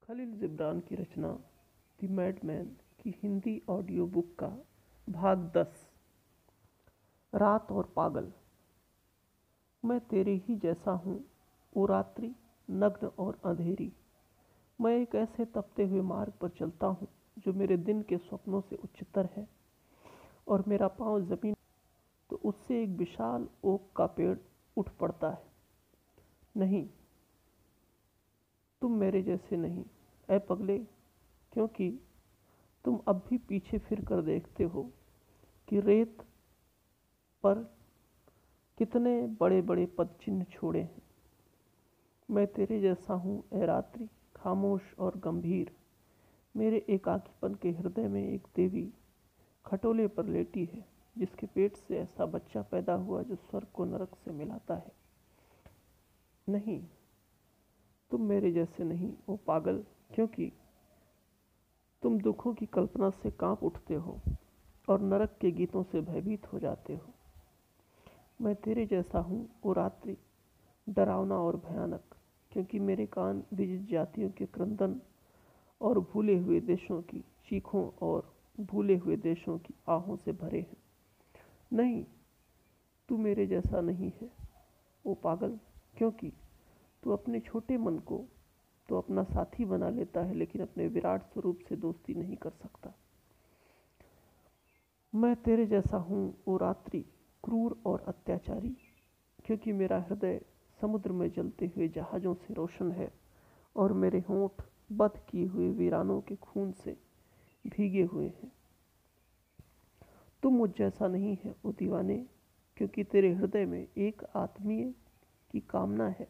खलील जिब्रान की रचना the madman की Hindi audio book का भाग 10। रात और पागल। मैं तेरे ही जैसा हूँ ओ रात्रि, नग्न और अंधेरी। मैं एक ऐसे तपते हुए मार्ग पर चलता हूँ जो मेरे दिन के स्वप्नों से उच्चतर है, और मेरा पाँव जमीन तो उससे एक विशाल ओक का पेड़ उठ पड़ता है। नहीं, तुम मेरे जैसे नहीं ऐ पगले, क्योंकि तुम अब भी पीछे फिर कर देखते हो कि रेत पर कितने बड़े बड़े पद चिन्ह छोड़े हैं। मैं तेरे जैसा हूँ ऐ रात्रि, खामोश और गंभीर। मेरे एकाकीपन के हृदय में एक देवी खटोले पर लेटी है, जिसके पेट से ऐसा बच्चा पैदा हुआ जो स्वर्ग को नरक से मिलाता है। नहीं, तुम मेरे जैसे नहीं ओ पागल, क्योंकि तुम दुखों की कल्पना से कांप उठते हो और नरक के गीतों से भयभीत हो जाते हो। मैं तेरे जैसा हूँ ओ रात्रि, डरावना और भयानक, क्योंकि मेरे कान विजित जातियों के क्रंदन और भूले हुए देशों की चीखों और भूले हुए देशों की आहों से भरे हैं। नहीं, तू मेरे जैसा नहीं है ओ पागल, क्योंकि तू अपने छोटे मन को तो अपना साथी बना लेता है, लेकिन अपने विराट स्वरूप से दोस्ती नहीं कर सकता। मैं तेरे जैसा हूँ ओ रात्रि, क्रूर और अत्याचारी, क्योंकि मेरा हृदय समुद्र में जलते हुए जहाज़ों से रोशन है, और मेरे होंठ बध किए हुए वीरानों के खून से भीगे हुए हैं। तुम मुझ जैसा नहीं है ओ दीवाने, क्योंकि तेरे हृदय में एक आत्मीय की कामना है,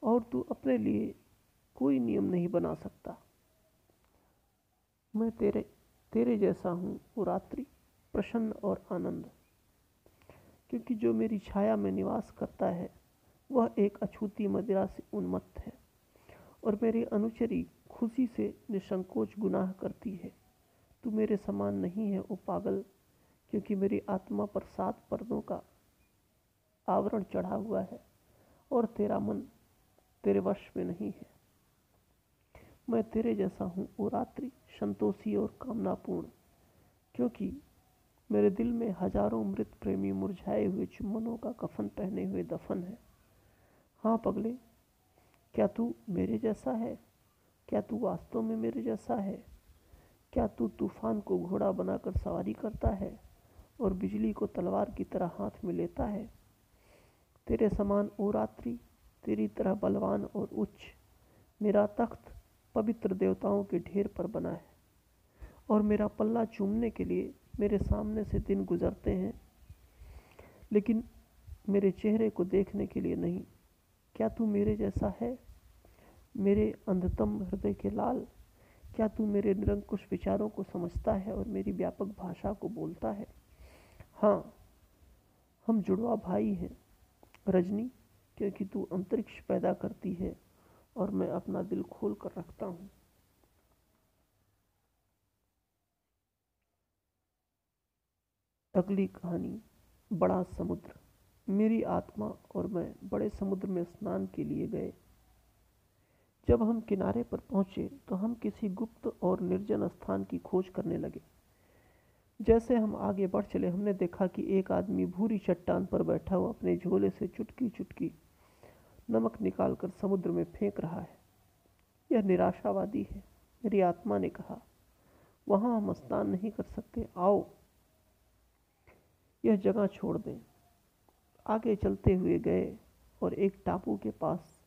और तू अपने लिए कोई नियम नहीं बना सकता। मैं तेरे तेरे जैसा हूँ ओ रात्रि, प्रसन्न और आनंद, क्योंकि जो मेरी छाया में निवास करता है वह एक अछूती मदिरा से उन्मत्त है, और मेरी अनुचरी खुशी से निसंकोच गुनाह करती है। तू मेरे समान नहीं है ओ पागल, क्योंकि मेरी आत्मा पर 7 पर्दों का आवरण चढ़ा हुआ है, और तेरा मन तेरे वश में नहीं है। मैं तेरे जैसा हूँ ओ रात्रि, संतोषी और कामनापूर्ण, क्योंकि मेरे दिल में हजारों मृत प्रेमी मुरझाए हुए चुम्बनों का कफन पहने हुए दफन है। हाँ पगले, क्या तू मेरे जैसा है? क्या तू वास्तव में मेरे जैसा है? क्या तू तूफान को घोड़ा बनाकर सवारी करता है और बिजली को तलवार की तरह हाथ में लेता है? तेरे समान ओ रात्रि, तेरी तरह बलवान और उच्च, मेरा तख्त पवित्र देवताओं के ढेर पर बना है, और मेरा पल्ला चूमने के लिए मेरे सामने से दिन गुजरते हैं, लेकिन मेरे चेहरे को देखने के लिए नहीं। क्या तू मेरे जैसा है, मेरे अंधतम हृदय के लाल? क्या तू मेरे निरंकुश विचारों को समझता है और मेरी व्यापक भाषा को बोलता है? हाँ, हम जुड़वा भाई हैं रजनी, क्योंकि तू अंतरिक्ष पैदा करती है और मैं अपना दिल खोल कर रखता हूँ। अगली कहानी, बड़ा समुद्र। मेरी आत्मा और मैं बड़े समुद्र में स्नान के लिए गए। जब हम किनारे पर पहुंचे तो हम किसी गुप्त और निर्जन स्थान की खोज करने लगे। जैसे हम आगे बढ़ चले, हमने देखा कि एक आदमी भूरी चट्टान पर बैठा हुआ अपने झोले से चुटकी चुटकी नमक निकालकर समुद्र में फेंक रहा है। यह निराशावादी है। मेरी आत्मा ने कहा, वहां हम स्नान नहीं कर सकते, आओ यह जगह छोड़ दें। आगे चलते हुए गए और एक टापू के पास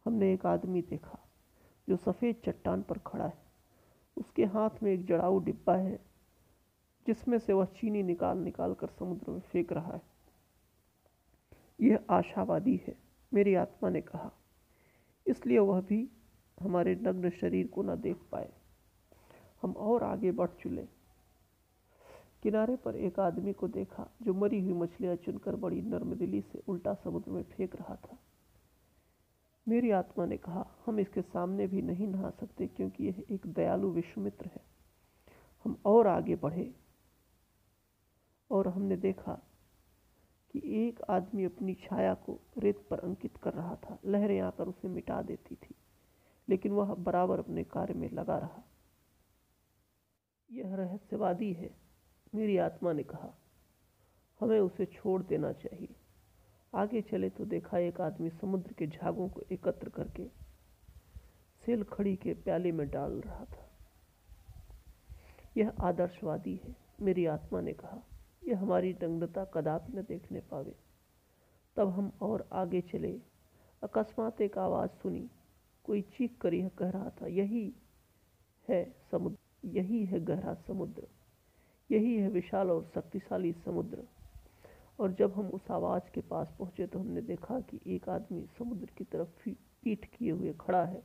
हमने एक आदमी देखा जो सफ़ेद चट्टान पर खड़ा है। उसके हाथ में एक जड़ाऊ डिब्बा है, जिसमें से वह चीनी निकाल निकाल कर समुद्र में फेंक रहा है। यह आशावादी है, मेरी आत्मा ने कहा, इसलिए वह भी हमारे नग्न शरीर को न देख पाए। हम और आगे बढ़ चले। किनारे पर एक आदमी को देखा जो मरी हुई मछलियां चुनकर बड़ी नर्मदिली से उल्टा समुद्र में फेंक रहा था। मेरी आत्मा ने कहा, हम इसके सामने भी नहीं नहा सकते, क्योंकि यह एक दयालु विश्वामित्र है। हम और आगे बढ़े और हमने देखा कि एक आदमी अपनी छाया को रेत पर अंकित कर रहा था। लहरें आकर उसे मिटा देती थी। लेकिन वह बराबर अपने कार्य में लगा रहा। यह रहस्यवादी है, मेरी आत्मा ने कहा। हमें उसे छोड़ देना चाहिए। आगे चले तो देखा एक आदमी समुद्र के झागों को एकत्र करके सेल खड़ी के प्याले में डाल रहा था। यह आदर्शवादी है, मेरी आत्मा ने कहा। यह हमारी दंडता कदापि न देखने पावे। तब हम और आगे चले। अकस्मात एक आवाज़ सुनी। कोई चीख कर यह कह रहा था, यही है समुद्र, यही है गहरा समुद्र, यही है विशाल और शक्तिशाली समुद्र। और जब हम उस आवाज़ के पास पहुंचे तो हमने देखा कि एक आदमी समुद्र की तरफ पीठ किए हुए खड़ा है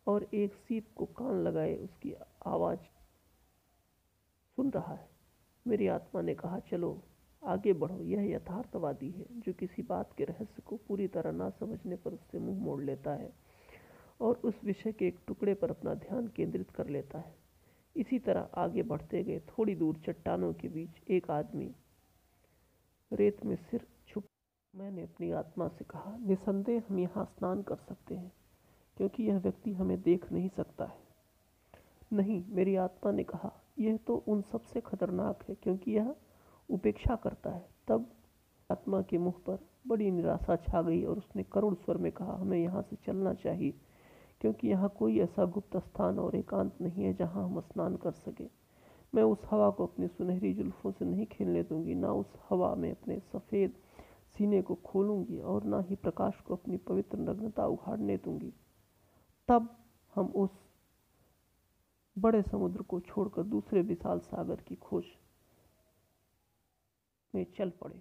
और एक सीप को कान लगाए उसकी आवाज़ सुन रहा है। मेरी आत्मा ने कहा, चलो आगे बढ़ो। यह यथार्थवादी है जो किसी बात के रहस्य को पूरी तरह ना समझने पर उससे मुंह मोड़ लेता है और उस विषय के एक टुकड़े पर अपना ध्यान केंद्रित कर लेता है। इसी तरह आगे बढ़ते गए। थोड़ी दूर चट्टानों के बीच एक आदमी रेत में सिर छुप। मैंने अपनी आत्मा से कहा, निसंदेह हम यहाँ स्नान कर सकते हैं क्योंकि यह व्यक्ति हमें देख नहीं सकता है। नहीं, मेरी आत्मा ने कहा, यह तो उन सबसे खतरनाक है क्योंकि यह उपेक्षा करता है। तब आत्मा के मुंह पर बड़ी निराशा छा गई और उसने करुण स्वर में कहा, हमें यहाँ से चलना चाहिए क्योंकि यहाँ कोई ऐसा गुप्त स्थान और एकांत नहीं है जहाँ हम स्नान कर सकें। मैं उस हवा को अपनी सुनहरी जुल्फों से नहीं खेलने दूंगी, ना उस हवा में अपने सफ़ेद सीने को खोलूंगी और ना ही प्रकाश को अपनी पवित्र नग्नता उघाड़ने दूंगी। तब हम उस बड़े समुद्र को छोड़कर दूसरे विशाल सागर की खोज में चल पड़े।